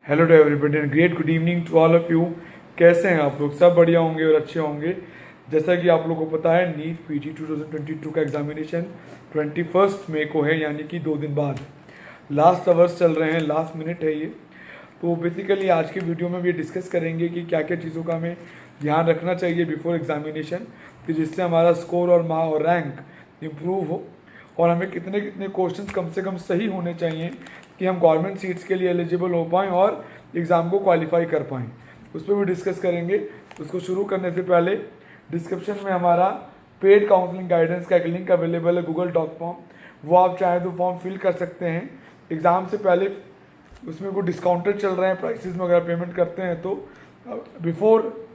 Hello to everybody and great good evening to all of you. कैसे हैं आप लोग? सब बढ़िया होंगे और अच्छे होंगे। जैसा कि आप लोगों को पता है, नीट पीजी 2022 का एग्जामिनेशन 21 मई को है, यानी कि 2 दिन बाद। लास्ट आवर्स चल रहे हैं, लास्ट मिनट है ये। तो बेसिकली आज की वीडियो में भी डिस्कस करेंगे कि क्या क्या चीज़ों का हमें ध्यान रखना चाहिए बिफोर एग्जामिनेशन, कि जिससे हमारा स्कोर और रैंक इम्प्रूव हो, और हमें कितने कितने क्वेश्चंस कम से कम सही होने चाहिए कि हम गवर्नमेंट सीट्स के लिए एलिजिबल हो पाएँ और एग्ज़ाम को क्वालिफाई कर पाएँ। उस पर भी डिस्कस करेंगे। उसको शुरू करने से पहले डिस्क्रिप्शन में हमारा पेड काउंसलिंग गाइडेंस का एक लिंक अवेलेबल है, गूगल डॉक फॉर्म। वो आप चाहें तो फॉर्म फिल कर सकते हैं। एग्ज़ाम से पहले उसमें कुछ डिस्काउंटेड चल रहे हैं प्राइसेस में, अगर पेमेंट करते हैं तो। बिफोर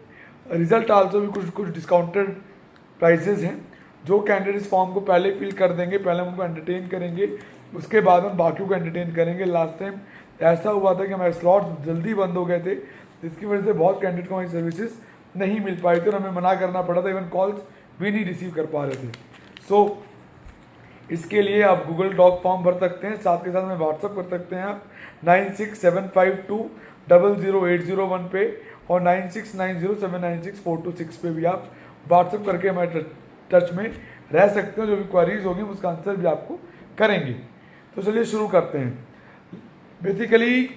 रिजल्ट आल्सो भी कुछ डिस्काउंटेड प्राइसेस हैं। जो कैंडिडेट्स फॉर्म को पहले फिल कर देंगे, पहले हम उनको एंटरटेन करेंगे, उसके बाद हम बाकियों को एंटरटेन करेंगे। लास्ट टाइम ऐसा हुआ था कि हमारे स्लॉट्स जल्दी बंद हो गए थे, जिसकी वजह से बहुत कैंडिडेट को हमारी सर्विसेज नहीं मिल पाई थी और हमें मना करना पड़ा था, इवन कॉल्स भी नहीं रिसीव कर पा रहे थे। सो इसके लिए आप गूगल डॉक फॉर्म भर सकते हैं, साथ के साथ में व्हाट्सअप कर सकते हैं आप 9675200801 पे और 9690796426 पे भी आप व्हाट्सअप करके हमारे टच में रह सकते हो। जो भी क्वारीज होंगी उसका आंसर भी आपको करेंगे। तो चलिए शुरू करते हैं। बेसिकली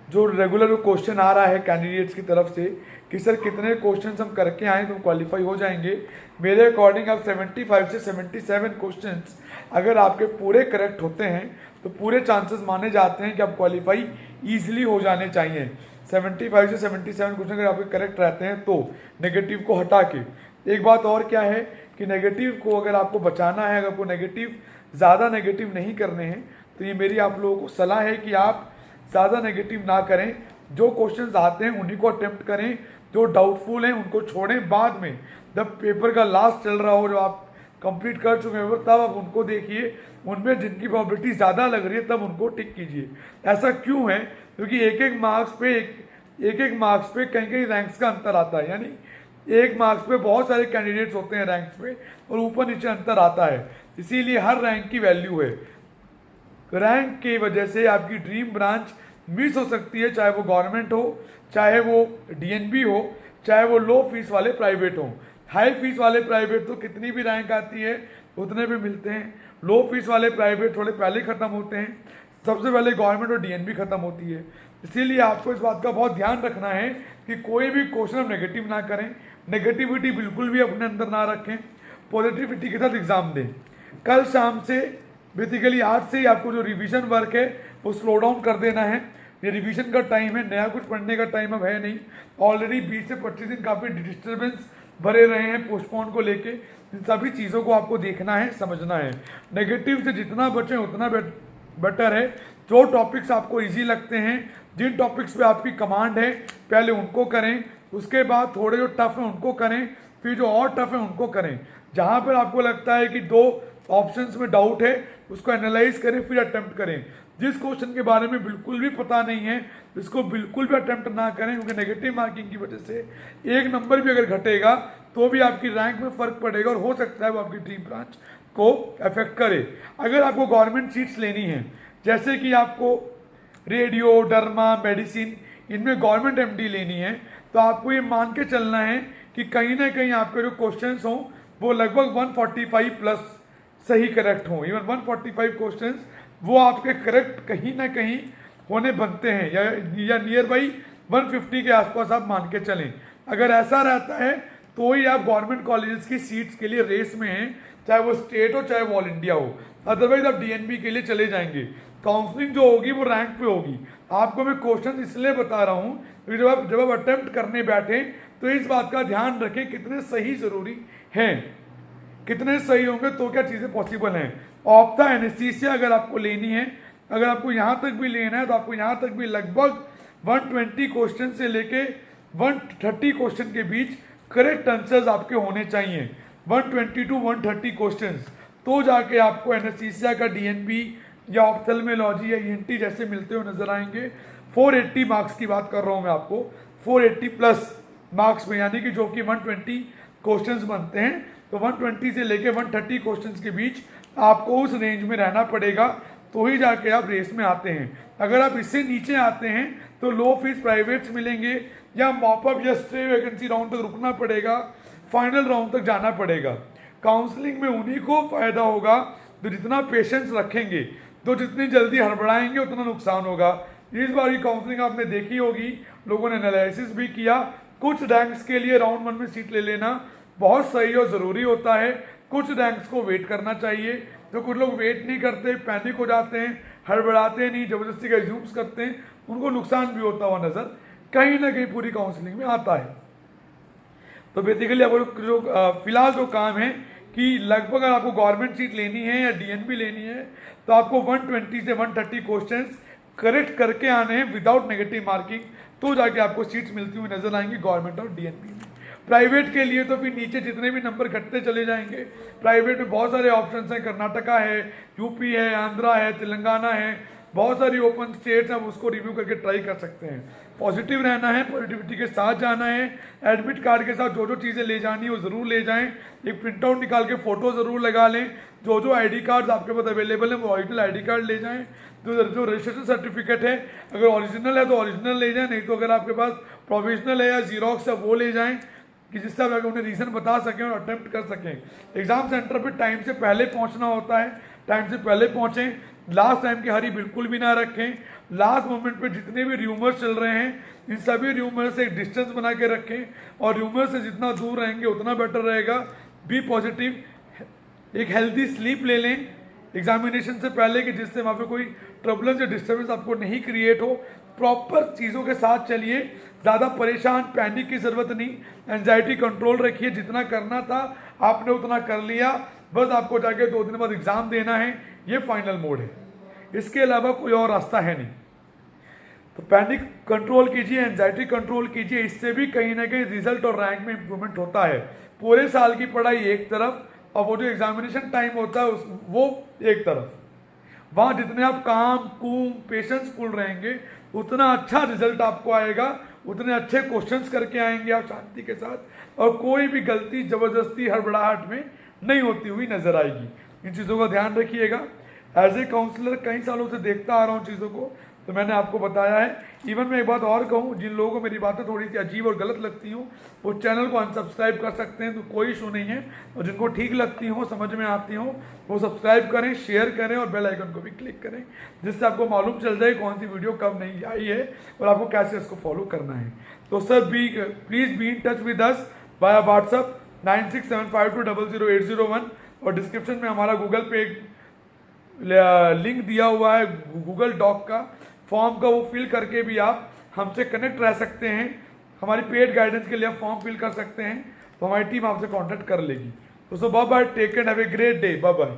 जो रेगुलर क्वेश्चन आ रहा है कैंडिडेट्स की तरफ से कि सर कितने क्वेश्चंस हम करके आए तो क्वालिफाई हो जाएंगे, मेरे अकॉर्डिंग आप 75 से 77 क्वेश्चंस अगर आपके पूरे करेक्ट होते हैं तो पूरे चांसेस माने जाते हैं कि आप क्वालिफाई ईजिली हो जाने चाहिए। 75 से 77 क्वेश्चन अगर आपके करेक्ट रहते हैं तो नेगेटिव को हटा के। एक बात और क्या है कि नेगेटिव को अगर आपको बचाना है, अगर आपको ज़्यादा नेगेटिव नहीं करने हैं, तो ये मेरी आप लोगों को सलाह है कि आप ज़्यादा नेगेटिव ना करें। जो क्वेश्चंस आते हैं उन्हीं को अटेम्प्ट करें, जो डाउटफुल हैं उनको छोड़ें। बाद में जब पेपर का लास्ट चल रहा हो, जब आप कंप्लीट कर चुके हो, तब आप उनको देखिए, उनमें जिनकी प्रॉबिलिटी ज़्यादा लग रही है तब उनको टिक कीजिए। ऐसा क्यों है? क्योंकि एक एक मार्क्स पे कहीं कहीं रैंक्स का अंतर आता है, यानी एक मार्क्स पे बहुत सारे कैंडिडेट्स होते हैं रैंक्स पे और ऊपर नीचे अंतर आता है। इसीलिए हर रैंक की वैल्यू है। रैंक की वजह से आपकी ड्रीम ब्रांच मिस हो सकती है, चाहे वो गवर्नमेंट हो, चाहे वो डीएनबी हो, चाहे वो लो फीस वाले प्राइवेट हो। हाई फीस वाले प्राइवेट तो कितनी भी रैंक आती है उतने भी मिलते हैं। लो फीस वाले प्राइवेट थोड़े पहले ख़त्म होते हैं, सबसे पहले गवर्नमेंट और डीएनबी ख़त्म होती है। इसीलिए आपको इस बात का बहुत ध्यान रखना है कि कोई भी क्वेश्चन हम नेगेटिव ना करें, नेगेटिविटी बिल्कुल भी अपने अंदर ना रखें, पॉजिटिविटी के साथ एग्ज़ाम दें। कल शाम से बेसिकली आज से ही आपको जो रिवीजन वर्क है वो स्लो डाउन कर देना है। ये रिवीजन का टाइम है, नया कुछ पढ़ने का टाइम अब है नहीं। ऑलरेडी 20 से 25 दिन काफ़ी डिस्टर्बेंस भरे रहे हैं पोस्टपोन को लेके। इन सभी चीज़ों को आपको देखना है, समझना है। नेगेटिव से जितना बचें उतना बेटर है। जो टॉपिक्स आपको ईजी लगते हैं, जिन टॉपिक्स पे आपकी कमांड है, पहले उनको करें, उसके बाद थोड़े जो टफ हैं उनको करें, फिर जो और टफ है उनको करें। जहाँ पर आपको लगता है कि 2 ऑप्शंस में डाउट है उसको एनालाइज करें, फिर अटेम्प्ट करें। जिस क्वेश्चन के बारे में बिल्कुल भी पता नहीं है इसको बिल्कुल भी अटेम्प्ट ना करें, क्योंकि नेगेटिव मार्किंग की वजह से 1 नंबर भी अगर घटेगा तो भी आपकी रैंक में फ़र्क पड़ेगा और हो सकता है वो आपकी ड्रीम ब्रांच को अफेक्ट करे। अगर आपको गवर्नमेंट सीट्स लेनी है, जैसे कि आपको रेडियो, डर्मा, मेडिसिन, इनमें गवर्नमेंट एमडी लेनी है, तो आपको ये मान के चलना है कि कहीं ना कहीं आपके जो क्वेश्चंस हों वो लगभग 145 प्लस सही करेक्ट हों। इवन 145 क्वेश्चंस वो आपके करेक्ट कहीं ना कहीं होने बनते हैं, या नियर बाई 150 के आसपास आप मान के चलें। अगर ऐसा रहता है तो ही आप गवर्नमेंट कॉलेजेस की सीट्स के लिए रेस में हैं, चाहे वो स्टेट हो चाहे वो ऑल इंडिया हो। अदरवाइज आप डीएनबी के लिए चले जाएंगे। काउंसलिंग जो होगी वो रैंक पे होगी। आपको मैं क्वेश्चन इसलिए बता रहा हूँ क्योंकि जब आप अटेम्प्ट करने बैठे तो इस बात का ध्यान रखें कितने सही ज़रूरी हैं, कितने सही होंगे तो क्या चीज़ें पॉसिबल हैं। ऑप्था एनेस्थीसिया अगर आपको लेनी है, अगर आपको यहाँ तक भी लेना है तो आपको यहाँ तक भी लगभग 120 क्वेश्चन से लेके 130 क्वेश्चन के बीच करेक्ट आंसर्स आपके होने चाहिए। 120 टू 130 क्वेश्चंस, तो जाके आपको एनेस्थीसिया का डीएनबी या ऑप्थेल्मोलॉजी या ईएनटी जैसे मिलते हुए नजर आएंगे। 480 मार्क्स की बात कर रहा हूँ मैं आपको, 480 प्लस मार्क्स में, यानी कि जो कि 120 क्वेश्चंस बनते हैं, तो 120 से लेके 130 क्वेश्चंस के बीच आपको उस रेंज में रहना पड़ेगा, तो ही जाके आप रेस में आते हैं। अगर आप इससे नीचे आते हैं तो लो फीस प्राइवेट्स मिलेंगे, या मॉपअप या स्टे वैकेंसी राउंड तक रुकना पड़ेगा, फाइनल राउंड तक जाना पड़ेगा। काउंसलिंग में उन्हीं को फायदा होगा तो जितना पेशेंस रखेंगे, तो जितनी जल्दी हड़बड़ाएंगे उतना नुकसान होगा। इस बार की काउंसलिंग आपने देखी होगी, लोगों ने एनालिसिस भी किया। कुछ रैंक्स के लिए राउंड 1 में सीट ले लेना बहुत सही और ज़रूरी होता है, कुछ रैंक्स को वेट करना चाहिए। तो कुछ लोग वेट नहीं करते, पैनिक हो जाते हैं, हड़बड़ाते नहीं, ज़बरदस्ती का एज्यूम्स करते हैं, उनको नुकसान भी होता हुआ नज़र कहीं ना कहीं पूरी काउंसलिंग में आता है। तो बेसिकली आपको जो फिलहाल जो काम है कि लगभग अगर आपको गवर्नमेंट सीट लेनी है या डीएनबी लेनी है तो आपको 120 से 130 क्वेश्चंस करेक्ट करके आने हैं विदाउट नेगेटिव मार्किंग, तो जाके आपको सीट्स मिलती हुई नजर आएंगी गवर्नमेंट और डीएनबी में। प्राइवेट के लिए तो फिर नीचे जितने भी नंबर घटते चले जाएंगे। प्राइवेट में बहुत सारे ऑप्शंस हैं, कर्नाटका है, यूपी है, आंध्रा है, तेलंगाना है, बहुत सारी ओपन स्टेट्स हैं, उसको रिव्यू करके ट्राई कर सकते हैं। पॉजिटिव रहना है, पॉजिटिविटी के साथ जाना है, एडमिट कार्ड के साथ जो जो चीज़ें ले जानी है वो ज़रूर ले जाएं, एक प्रिंट आउट निकाल के फ़ोटो ज़रूर लगा लें, जो जो आईडी कार्ड्स आपके पास अवेलेबल हैं वो ओरिजिनल आईडी कार्ड ले जाएं, जो रजिस्ट्रेशन सर्टिफिकेट है अगर ओरिजिनल है तो ओरिजिनल ले जाएं, नहीं तो अगर आपके पास प्रोविजनल है या जीरोक्स है वो ले जाएं, कि जिससे आप उन्हें रीज़न बता सकें और अटेम्प्ट कर सकें। एग्ज़ाम सेंटर पे टाइम से पहले पहुंचना होता है, टाइम से पहले पहुंचें, लास्ट टाइम की हरी बिल्कुल भी ना रखें। लास्ट मोमेंट पे जितने भी र्यूमर्स चल रहे हैं इन सभी र्यूमर से एक डिस्टेंस बना के रखें, और र्यूमर से जितना दूर रहेंगे उतना बेटर रहेगा। बी पॉजिटिव, एक हेल्दी स्लीप ले लें एग्जामिनेशन से पहले कि जिससे वहाँ पे कोई प्रॉब्लम या डिस्टर्बेंस आपको नहीं क्रिएट हो। प्रॉपर चीज़ों के साथ चलिए, ज़्यादा परेशान पैनिक की ज़रूरत नहीं, एंजाइटी कंट्रोल रखिए, जितना करना था आपने उतना कर लिया, बस आपको जाके 2 दिन बाद एग्ज़ाम देना है, ये फाइनल मोड है, इसके अलावा कोई और रास्ता है नहीं। तो पैनिक कंट्रोल कीजिए, एंजाइटी कंट्रोल कीजिए, इससे भी कहीं ना कहीं रिजल्ट और रैंक में इंप्रूवमेंट होता है। पूरे साल की पढ़ाई एक तरफ और वो जो एग्जामिनेशन टाइम होता है वो एक तरफ, वहाँ जितने आप काम कूम पेशेंसफुल रहेंगे उतना अच्छा रिजल्ट आपको आएगा, उतने अच्छे क्वेश्चंस करके आएंगे आप शांति के साथ, और कोई भी गलती ज़बरदस्ती हड़बड़ाहट में नहीं होती हुई नजर आएगी। इन चीज़ों का ध्यान रखिएगा। एज ए काउंसलर कई सालों से देखता आ रहा हूँ चीज़ों को, तो मैंने आपको बताया है। इवन मैं एक बात और कहूँ, जिन लोगों को मेरी बातें थोड़ी सी अजीब और गलत लगती हूँ वो चैनल को अनसब्सक्राइब कर सकते हैं, तो कोई इशू नहीं है। और जिनको ठीक लगती हो, समझ में आती हो, वो सब्सक्राइब करें, शेयर करें और बेल आइकन को भी क्लिक करें, जिससे आपको मालूम चल जाए कौन सी वीडियो कब नहीं आई है और आपको कैसे इसको फॉलो करना है। तो sir please be in touch with us by WhatsApp 9675200801, और डिस्क्रिप्शन में हमारा गूगल पे लिंक दिया हुआ है, गूगल डॉक का फॉर्म का, वो फिल करके भी आप हमसे कनेक्ट रह सकते हैं। हमारी पेड गाइडेंस के लिए आप फॉर्म फिल कर सकते हैं, तो हमारी टीम आपसे कांटेक्ट कर लेगी। तो so bye bye, take care, have a great day, bye bye.